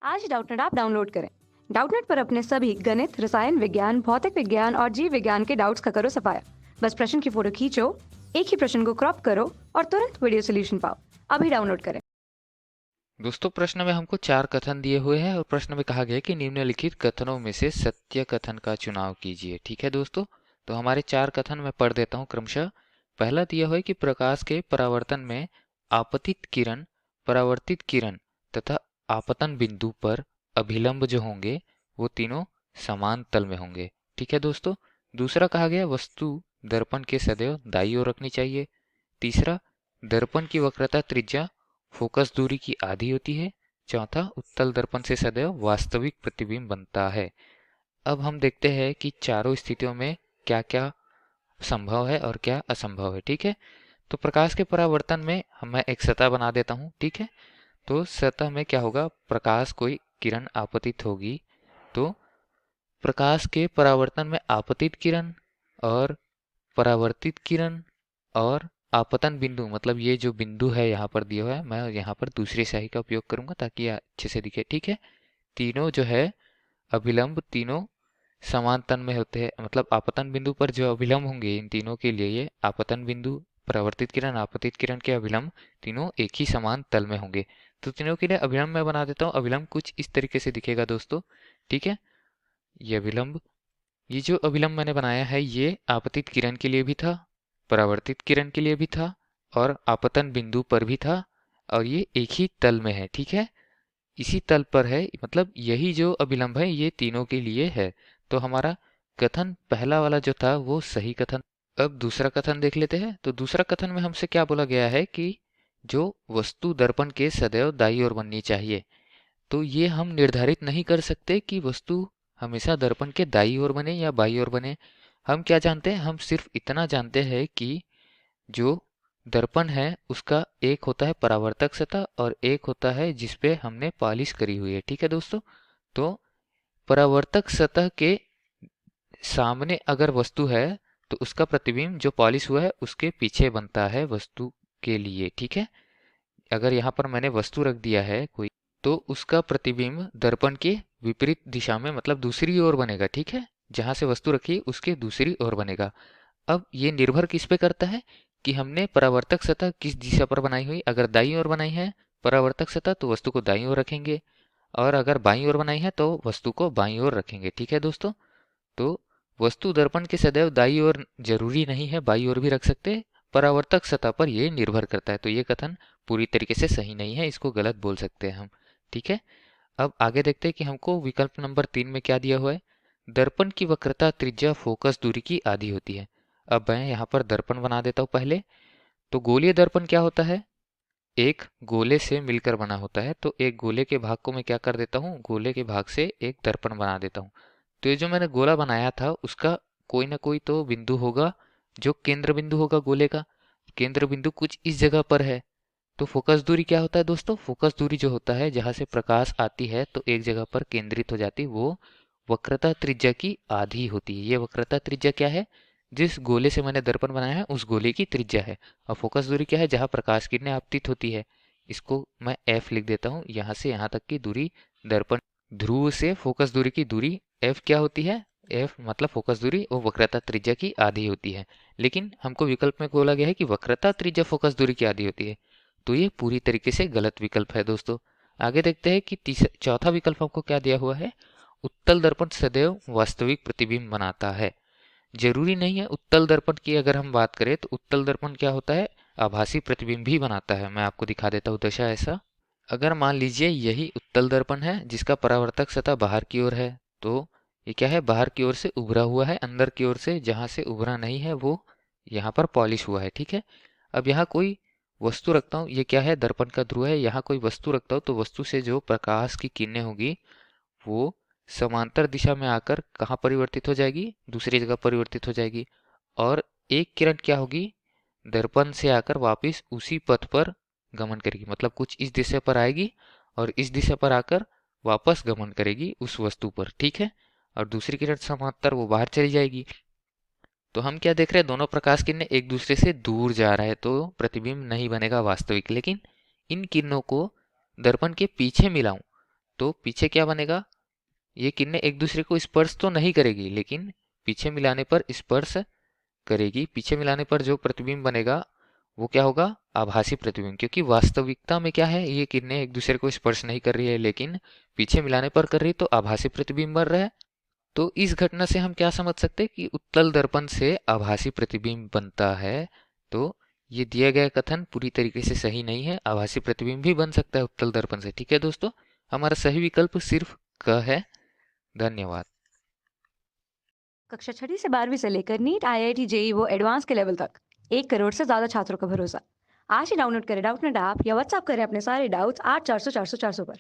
आज Doubtnut app download करें। Doubtnut पर अपने सभी गणित, रसायन विज्ञान, भौतिक विज्ञान और जीव विज्ञान के डाउट्स का करो सफाया। बस प्रश्न की फोटो खींचो, एक ही प्रश्न को क्रॉप करो और तुरंत वीडियो सोल्यूशन पाओ। अभी डाउनलोड करें। दोस्तों, प्रश्न में हमको 4 कथन दिए हुए हैं और प्रश्न में कहा गया है कि निम्नलिखित कथनों में से सत्य कथन का चुनाव कीजिए। ठीक है दोस्तों, तो हमारे 4 कथन मैं पढ़ देता हूँ क्रमशः। पहला दिया हुआ है कि प्रकाश के परावर्तन में परावर्तित किरण तथा आपतन बिंदु पर अभिलंब जो होंगे वो तीनों समान तल में होंगे। ठीक है दोस्तों। दूसरा कहा गया वस्तु दर्पण के सदैव दाईं ओर रखनी चाहिए। तीसरा, दर्पण की वक्रता त्रिज्या फोकस दूरी की आधी होती है। चौथा, उत्तल दर्पण से सदैव वास्तविक प्रतिबिंब बनता है। अब हम देखते हैं कि चारों स्थितियों में क्या क्या संभव है और क्या असंभव है। ठीक है, तो प्रकाश के परावर्तन में मैं एक सतह बना देता हूँ। ठीक है, तो सतह में क्या होगा, प्रकाश कोई किरण आपतित होगी तो प्रकाश के परावर्तन में आपतित किरण और परावर्तित किरण और आपतन बिंदु, मतलब ये जो बिंदु है यहाँ पर दिया हुआ है, मैं यहाँ पर दूसरी स्याही का उपयोग करूंगा ताकि ये अच्छे से दिखे। ठीक है, तीनों जो है अभिलंब तीनों समान तल में होते हैं, मतलब आपतन बिंदु पर जो अभिलंब होंगे इन तीनों के लिए ये आपतन बिंदु, परावर्तित किरण, आपतित किरण के अभिलंब तीनों एक ही समान तल में होंगे। तो तीनों के लिए अभिलंब मैं बना देता हूँ। अभिलंब कुछ इस तरीके से दिखेगा दोस्तों। ठीक है, ये अभिलंब, ये जो अभिलंब मैंने बनाया है ये आपतित किरण के लिए भी था, परावर्तित किरण के लिए भी था और आपतन बिंदु पर भी था, और ये एक ही तल में है। ठीक है, इसी तल पर है, मतलब यही जो अभिलंब है ये तीनों के लिए है। तो हमारा कथन पहला वाला जो था वो सही कथन। अब दूसरा कथन देख लेते हैं। तो दूसरा कथन में हमसे क्या बोला गया है कि जो वस्तु दर्पण के सदैव दाईं ओर बननी चाहिए। तो ये हम निर्धारित नहीं कर सकते कि वस्तु हमेशा दर्पण के दाईं ओर बने या बाईं ओर बने। हम क्या जानते हैं, हम सिर्फ इतना जानते हैं कि जो दर्पण है उसका एक होता है परावर्तक सतह और एक होता है जिसपे हमने पॉलिश करी हुई है। ठीक है दोस्तों, तो परावर्तक सतह के सामने अगर वस्तु है तो उसका प्रतिबिंब जो पॉलिश हुआ है उसके पीछे बनता है वस्तु के लिए। ठीक है, अगर यहाँ पर मैंने वस्तु रख दिया है कोई, तो उसका प्रतिबिंब दर्पण के विपरीत दिशा में, मतलब दूसरी ओर बनेगा। ठीक है, जहां से वस्तु रखी उसके दूसरी ओर बनेगा। अब ये निर्भर किस पे करता है कि हमने परावर्तक सतह किस दिशा पर बनाई हुई। अगर दाईं ओर बनाई है परावर्तक सतह तो वस्तु को दाईं ओर रखेंगे, और अगर बाईं ओर बनाई है तो वस्तु को बाईं ओर रखेंगे। ठीक है दोस्तों, तो वस्तु दर्पण के सदैव दाईं ओर जरूरी नहीं है, बाईं ओर भी रख सकते हैं, परावर्तक सतह पर यह निर्भर करता है। तो ये कथन पूरी तरीके से सही नहीं है, इसको गलत बोल सकते हैं हम। ठीक है, अब आगे देखते हैं कि हमको विकल्प नंबर 3 में क्या दिया हुआ है। दर्पण की वक्रता त्रिज्या फोकस दूरी की आधी होती है। अब मैं यहाँ पर दर्पण बना देता हूँ पहले। तो गोलीय दर्पण क्या होता है, एक गोले से मिलकर बना होता है। तो एक गोले के भाग को मैं क्या कर देता हूँ, गोले के भाग से एक दर्पण बना देता हूँ। तो ये जो मैंने गोला बनाया था उसका कोई ना कोई तो बिंदु होगा जो केंद्र बिंदु होगा गोले का। केंद्र बिंदु कुछ इस जगह पर है। तो फोकस दूरी क्या होता है दोस्तों, फोकस दूरी जो होता है जहां से प्रकाश आती है तो एक जगह पर केंद्रित हो जाती है, वो वक्रता त्रिज्या की आधी होती है। ये वक्रता त्रिज्या क्या है, जिस गोले से मैंने दर्पण बनाया है उस गोले की त्रिज्या है। और फोकस दूरी क्या है, जहां प्रकाश किरणें आपतित होती है। इसको मैं एफ लिख देता हूँ। यहाँ से यहाँ तक की दूरी, दर्पण ध्रुव से फोकस दूरी की दूरी एफ क्या होती है, एफ मतलब फोकस दूरी वो वक्रता त्रिज्या की आधी होती है। लेकिन हमको विकल्प में बोला गया है कि वक्रता त्रिज्या फोकस दूरी की आधी होती है, तो ये पूरी तरीके से गलत विकल्प है दोस्तों। आगे देखते हैं कि चौथा विकल्प हमको क्या दिया हुआ है। उत्तल दर्पण सदैव वास्तविक प्रतिबिंब बनाता है। जरूरी नहीं है उत्तल दर्पण की अगर हम बात करें तो उत्तल दर्पण क्या होता है, आभासी प्रतिबिंब भी बनाता है। मैं आपको दिखा देता हूँ दशा ऐसा। अगर मान लीजिए यही उत्तल दर्पण है जिसका परावर्तक सतह बाहर की ओर है, तो ये क्या है, बाहर की ओर से उभरा हुआ है, अंदर की ओर से जहां से उभरा नहीं है वो यहाँ पर पॉलिश हुआ है। ठीक है, अब यहाँ कोई वस्तु रखता हूँ, ये क्या है, दर्पण का ध्रुव है, यहाँ कोई वस्तु रखता हूँ तो वस्तु से जो प्रकाश की किरणें होगी वो समांतर दिशा में आकर कहाँ परिवर्तित हो जाएगी, दूसरी जगह परिवर्तित हो जाएगी। और एक किरण क्या होगी, दर्पण से आकर वापस उसी पथ पर गमन करेगी, मतलब कुछ इस दिशा पर आएगी और इस दिशा पर आकर वापस गमन करेगी उस वस्तु पर। ठीक है, और दूसरी किरण समांतर वो बाहर चली जाएगी। तो हम क्या देख रहे हैं, दोनों प्रकाश किरणें एक दूसरे से दूर जा रहा है तो प्रतिबिंब नहीं बनेगा वास्तविक। लेकिन इन किरणों को दर्पण के पीछे मिलाऊं तो पीछे क्या बनेगा, ये किरणें एक दूसरे को स्पर्श तो नहीं करेगी, लेकिन पीछे मिलाने पर स्पर्श करेगी। पीछे मिलाने पर जो प्रतिबिंब बनेगा वो क्या होगा, आभासी प्रतिबिंब, क्योंकि वास्तविकता में क्या है, ये किरणें एक दूसरे को स्पर्श नहीं कर रही है, लेकिन पीछे मिलाने पर कर रही, तो आभासी प्रतिबिंब बन रहा है। तो इस घटना से हम क्या समझ सकते हैं कि उत्तल दर्पण से आभासी प्रतिबिंब बनता है। तो ये दिया गया कथन पूरी तरीके से सही नहीं है, आभासी प्रतिबिंब भी बन सकता है उत्तल दर्पण से। ठीक है दोस्तों, हमारा सही विकल्प सिर्फ क है। धन्यवाद। कक्षा 6ठी से 12वीं से लेकर नीट, आईआईटी, जेई वो एडवांस के लेवल तक 1 करोड़ से ज्यादा छात्रों का भरोसा। आज ही डाउनलोड करें डाउटनेट ऐप या व्हाट्सएप करें अपने सारे डाउट्स 8400 400 400 पर।